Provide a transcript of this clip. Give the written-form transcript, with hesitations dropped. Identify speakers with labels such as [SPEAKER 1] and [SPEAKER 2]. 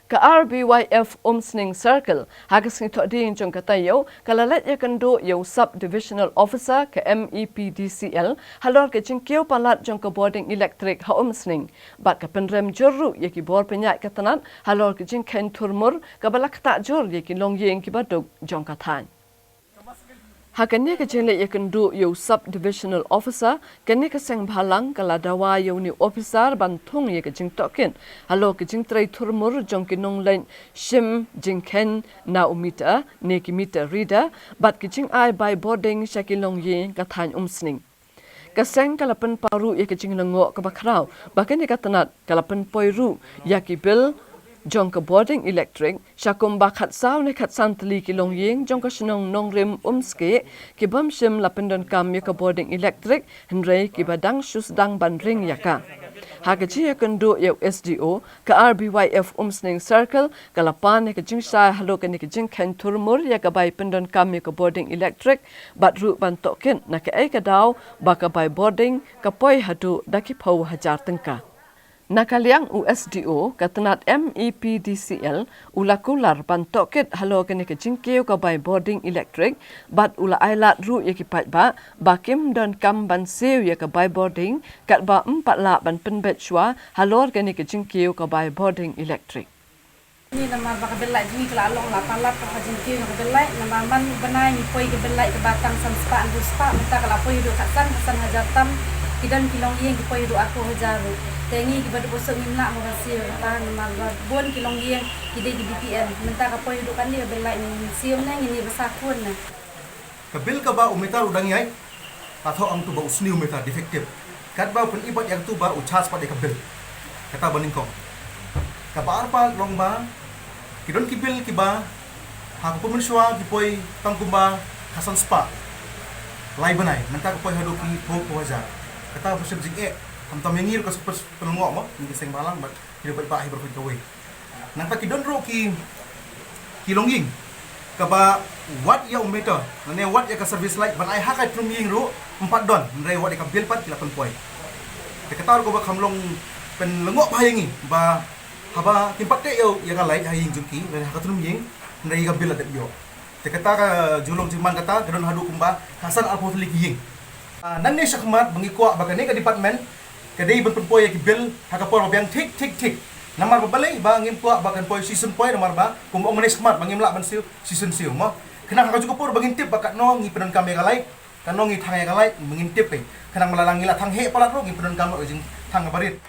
[SPEAKER 1] Ka RBYF Umsning Circle, hagas nito din jong katayo, kalalat Iakynduh yaw Sub-Divisional Officer ka Mepdcl, halor ka jing Kiew palat jong ka Bording Electric ha Umsning. Bat ka penrem jurru yaki bor penyak katanat, halor ka jing ken turmur, ka balak tak jur yaki longyeng kibadug jong katan. Hakanya kejele Iakynduh yaw Sub-Divisional Officer, kanya kaseng balang kaladawa yaw ni officer bantung ya kejing tokin. Halo kejing tray turmur jong kinong lain shim jing ken na umita, ne kimita rida, bat kejing ai by Bording syakilong ye katany Umsning. Kaseng kalapan paru ya kejing lengok kebakrau, bahkan ya katanat kalapan poiru yaki bil jong ka Bording Electric, syakum bakat saw ne kat santli kilong yeng jong ka sinong nong rim umske, kibam sim lapendon kam ya ka Bording Electric, henrei kibadang syus dang bandring yaka. Hagaji Iakynduh yaw SDO, ka RBYF Umsning Circle, kalapan ya ka jing sa halo ka ni ka jing ken turmur ya ka bay pendon kam ya ka Bording Electric, bat ru bantokin na ka ay ka daw, baka bay Bording, kapoy hadu daki pau hajar tengka. Nakaliang USDO katanat Mepdcl ulakular pantokit halo kene kejing Kiew ka by Bording Electric bat ula ailat ru ya kipat ba bakim don kam ban sew ya ka by Bording kat ba 4 la ban penbet shwa halor kene kejing Kiew ka by Bording Electric.
[SPEAKER 2] Ni nama baka belai ni kelalong la palat ka kejing Kiew ka belai nama man benai ni poi ke belai ke batang sam spa andu spa minta kala poi du kasan hajatam kidan kilong yeng ki poi du aku hajaru. Tengi ki badu bosok ngimna mo rasio tahan marba bon kilong yeng kide di PCN minta ka poy dukan dia belai ni siom na ngini besakun na
[SPEAKER 3] kabil ka ba umita udang yai atau ang tu ba usni umita defective kat ba pun ibat yang tu ba uchas pada kabil kata baning ko ka ba arpa long ba kidon kibil ki ba ha ko pumenshwa ki poy tangkumba kasan spa lai banai minta ka poy hadu ki ho wajar kata bosok jing Hantam yang ngir kasi penungok mo, hindi sing balang, but hindi ba iba berpikir kaway. Nang takidon ro ki longying, kaba what ya umeta, nane what ya ka service light, ban ay hakay longying ro 4 don, nare what ya ka bill pat 8 poy. Tekatar ko ba kamlong penlengok pahayangi, ba haba timpat te yo ya ka light haying jungki, ban haka longying, nare ka bill adet yo. Tekatar julong jiman kata, kadon hadu kumba hasan alpotlik ying. Nanne syakmat mengikwa bagane ka department kadai ben penpoy ki bil hakapor biang tik namar babalai ba ngim puak bakan poy season poy namar ba kumong manis kemat bangim lak ban season siu mo kenang ka juga por bangin tip bakat no ngi penon kame galai kanong ngi thang galai mengintip kanang malalangi la thang he palat ro ngi penon kame jing thang barit